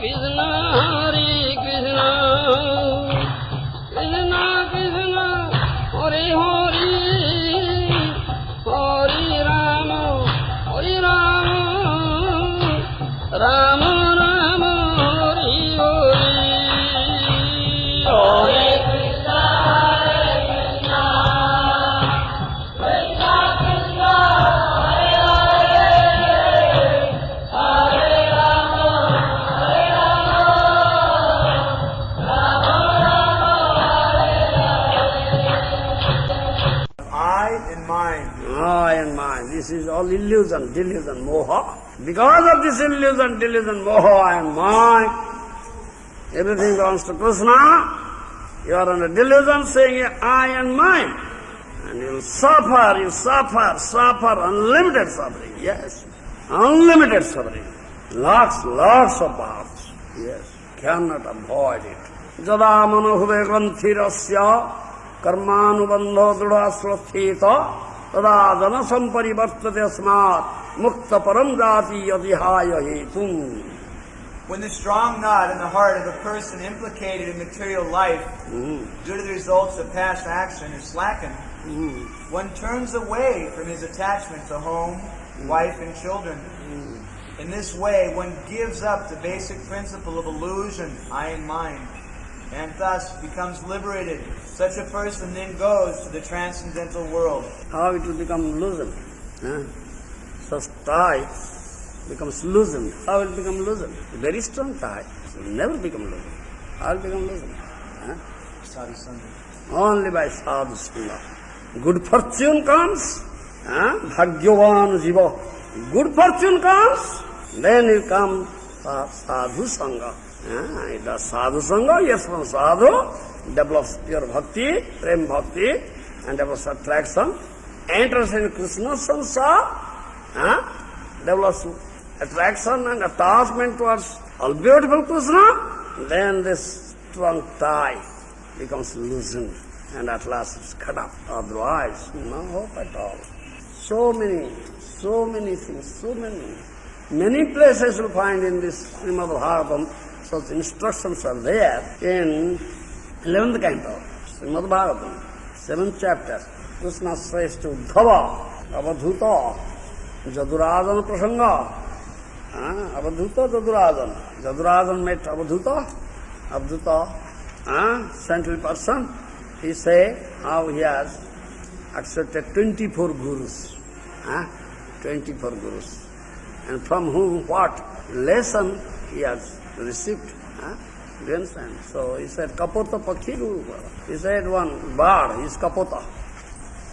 Krishna, Hare Krishna, Krishna Krishna, Hare Hare, Hare Rama, Hare Rama, Rama Rama, Hare Hare. Hare Krishna, Hare Krishna, Krishna Krishna, Hare Hare, Hare Rama, Hare Rama, Rama Rama, I and mine. I and mine. This is all illusion, delusion, moha. Because of this illusion, delusion, moha, I and mine, everything belongs to Krishna. You are under delusion saying I and mine. And you will suffer, unlimited suffering. Yes, unlimited suffering. Lots of births. Yes, cannot avoid it. Jada manahube granthirasya karmanubandho dhrudasrathita tada jana samparivartate asmat mukta param jati yadihaya hetum. When the strong knot in the heart of a person implicated in material life due to the results of past action is slackened, one turns away from his attachment to home, wife, and children. In this way, one gives up the basic principle of illusion, I and mine, and thus becomes liberated. Such a person then goes to the transcendental world. How it will become illusion? Such tie becomes illusion. How will it become illusion? Very strong tie. It will never become illusion. How will it become illusion? Sadhu Sangha. Only by sadhu sangha. Good fortune comes, bhagyavan jiva. Good fortune comes, then you come sadhu sangha. It does sadhu sangha, yes, from sadhu, develops pure bhakti, prem bhakti, and develops attraction, enters in Krishna sansar, develops attraction and attachment towards all beautiful Krishna, then this strong tie becomes loosened and at last it's cut up. Otherwise, no hope at all. So many things, many places you'll find in this Srimad Bhagavatam, such instructions are there in 11th canto, Srimad Bhagavatam, 7th chapter. Krishna says to Uddhava, Avadhuta, Jadurajan Prasanga, Avadhuta, Jadurajan. Jadurajan met Avadhuta, central person. He say how he has accepted 24 gurus. 24 gurus. And from whom what lesson he has received. Do you understand? So he said, Kapota Pakhi Guru. He said one bird, he is Kapota.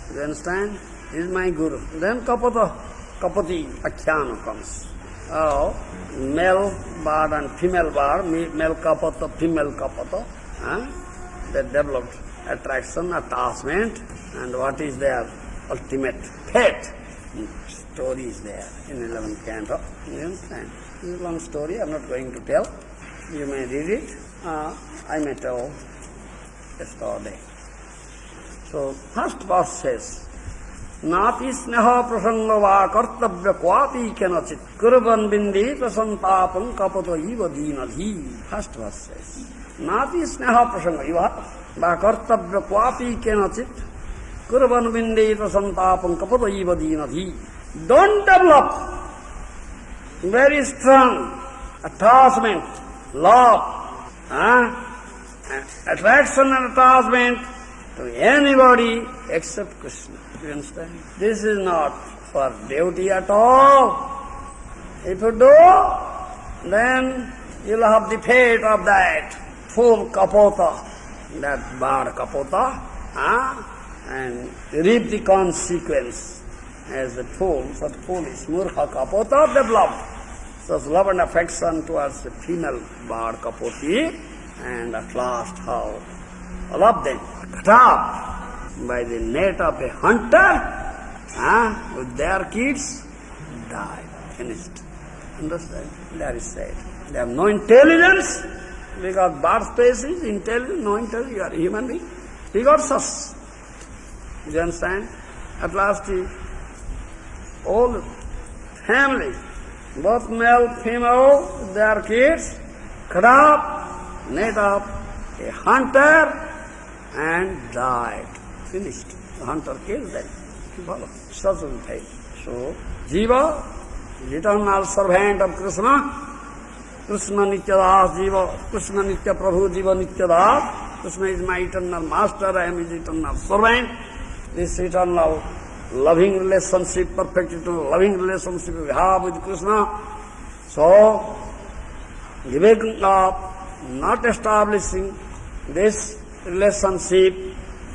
Do you understand? He is my guru. Then Kapati Akhyana comes. Oh, male bird and female bird, male Kapata, female Kapata. They developed attraction, attachment, and what is their ultimate fate? Story is there in 11th canto. You understand? This is a long story, I am not going to tell. You may read it. I may tell yesterday. So, first verse says, Nati sneha prasanga va kartabhya kvati kenachit kurvan bindita santapam kapato iva dinadhi. First verse says, Nati sneha prasanga va kartabhya kvati kenachit kurvan bindita santapam kapato iva dinadhi. Don't develop very strong attachment, love, attraction and attachment to anybody except Krishna. Do you understand? This is not for devotee at all. If you do, then you'll have the fate of that fool Kapota, that bird Kapota, and reap the consequence. As a fool, such foolish Murkha Kapota developed such love and affection towards the female bird Kapoti, and at last how all of them cut up by the net of a hunter, with their kids, died, finished. Understand? That is said. They have no intelligence, because bird species, intelligence, no intelligence, you are a human being. He got such. Do you understand? At last he all family, both male, female, their kids, cut up, net up a hunter and died. Finished. The hunter killed them. Follow. Such a thing. So, Jiva, eternal servant of Krishna, Krishna Nityadas Jiva, Krishna Nitya Prabhu Jiva Nityadas. Krishna is my eternal master, I am his eternal servant. This eternal loving relationship, perfect eternal loving relationship we have with Krishna. So, giving up, not establishing this relationship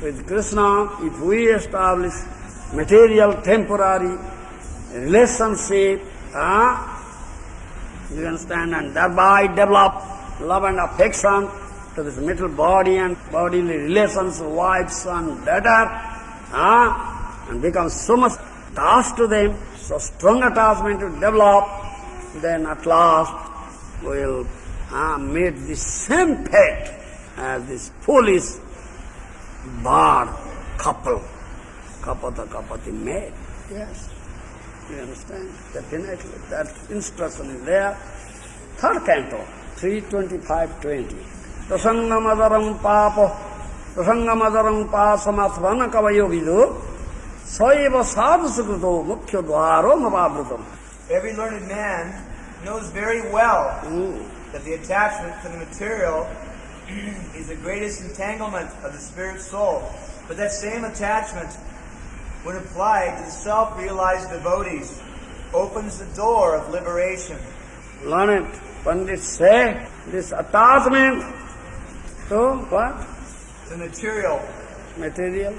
with Krishna, if we establish material, temporary relationship, you understand, and thereby develop love and affection to this material body and bodily relations, wife, son, daughter, and become so much attached to them, so strong attachment to develop, then at last we will meet the same fate as this foolish bird couple. Kapata kapati made. Yes. You understand? Definitely. That instruction is there. Third canto, 325-20. Prasangamazaram pasamathvana kavayo vidu saiva sadhu sukruto mukhya dvaro mavavrutam. Every learned man knows very well that the attachment to the material is the greatest entanglement of the spirit soul. But that same attachment, when applied to self-realized devotees, opens the door of liberation. Learned Pandits say this attachment to what? The material. Material.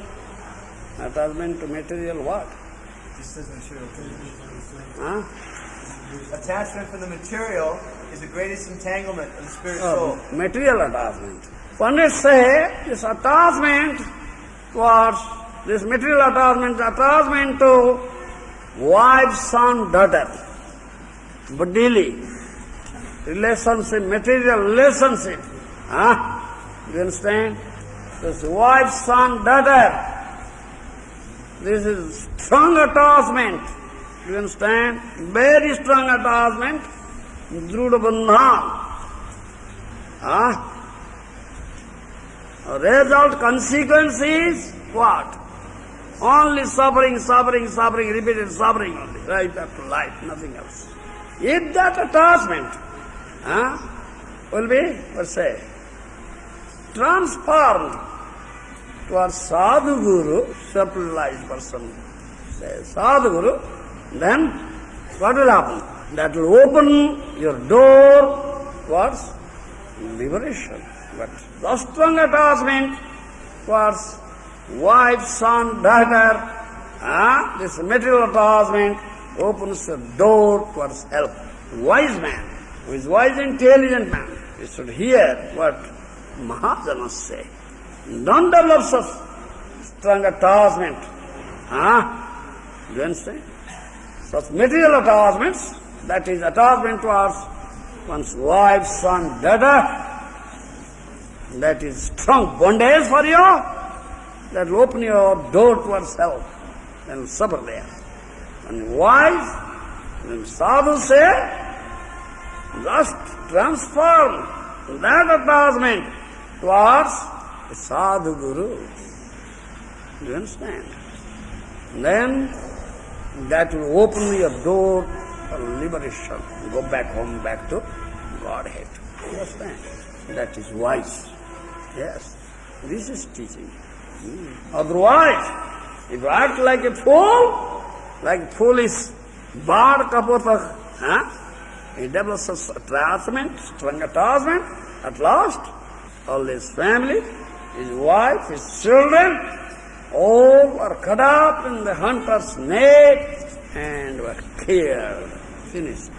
Attachment to material what? This says material. Huh? Attachment for the material is the greatest entanglement of the spirit soul. Material attachment. Pandits say this attachment towards this material attachment to wife, son, daughter, bodily relationship, material relationship. You understand? This wife, son, daughter. This is strong attachment. You understand? Very strong attachment. Druda bandhan. Result, consequence is what? Only suffering, repeated suffering only, right after life, nothing else. If that attachment will be, let's say, transformed to our sadhu guru, self-realized person, say sadhu guru, then what will happen? That will open your door towards liberation. But the strong attachment towards wife, son, daughter, this material attachment opens the door towards help. Wise man, who is wise, intelligent man, he should hear what Maharaja say. Don't develop such strong attachment. You understand? Such material attachments, that is attachment towards one's wife, son, daughter, that is strong bondage for you, that will open your door towards help and suffer there. And wise, when sadhu say, just transform that attachment towards the sadhu guru. You understand? Then that will open your door for liberation. Go back home, back to Godhead. You understand? That is wise. Yes, this is teaching. Otherwise, if you act like a fool, like foolish bird kapotak, he develops attachment, strong attachment. At last, all his family, his wife, his children, all were cut up in the hunter's net and were killed, finished.